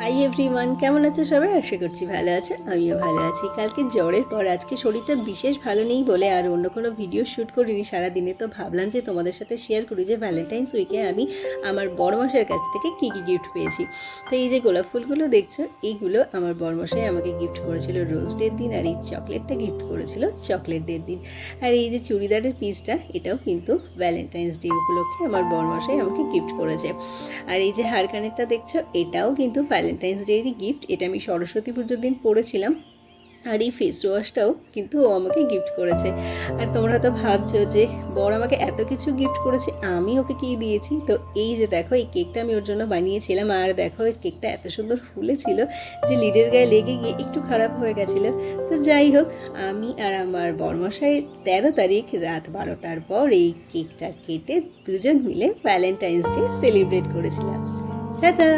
Hi everyone, কেমন আছো সবাই? আশা করছি ভালো আছো, আমিও ভালো আছি। কালকে জ্বরের পর আজকে শরীরটা বিশেষ ভালো নেই বলে আর অন্য কোনো ভিডিও শ্যুট করিনি সারাদিনে। তো ভাবলাম যে তোমাদের সাথে শেয়ার করি যে ভ্যালেন্টাইন্স উইকে আমি আমার বড়মশাইয়ের কাছ থেকে কী কী গিফট পেয়েছি। তো এই যে গোলাপ ফুলগুলো দেখছো, এইগুলো আমার বড়মশাই আমাকে গিফট করেছিল রোজ ডের দিন, আর এই চকলেটটা গিফট করেছিল চকলেট ডের দিন। আর এই যে চুড়িদারের পিসটা, এটাও কিন্তু ভ্যালেন্টাইন্স ডে উপলক্ষে আমার বড়মশাই আমাকে গিফট করেছে। আর এই যে হারকানেরটা দেখছো, এটাও কিন্তু ভ্যালেন্টাইন্স ডেরই গিফট। এটা আমি সরস্বতী পুজোর দিন পরেছিলাম। আর এই ফেস ওয়াশটাও কিন্তু ও আমাকে গিফট করেছে। আর তোমরা তো ভাবছো যে বর আমাকে এত কিছু গিফট করেছে, আমি ওকে কী দিয়েছি। তো এই যে দেখো, এই কেকটা আমি ওর জন্য বানিয়েছিলাম। আর দেখো, এই কেকটা এত সুন্দর ফুলেছিল যে লিডের গায়ে লেগে গিয়ে একটু খারাপ হয়ে গেছিলো। তো যাই হোক, আমি আর আমার বরমশাইয়ের 13 তারিখ রাত 12টার পর এই কেকটা কেটে দুজন মিলে ভ্যালেন্টাইন্স ডে সেলিব্রেট করেছিলাম। টাটা।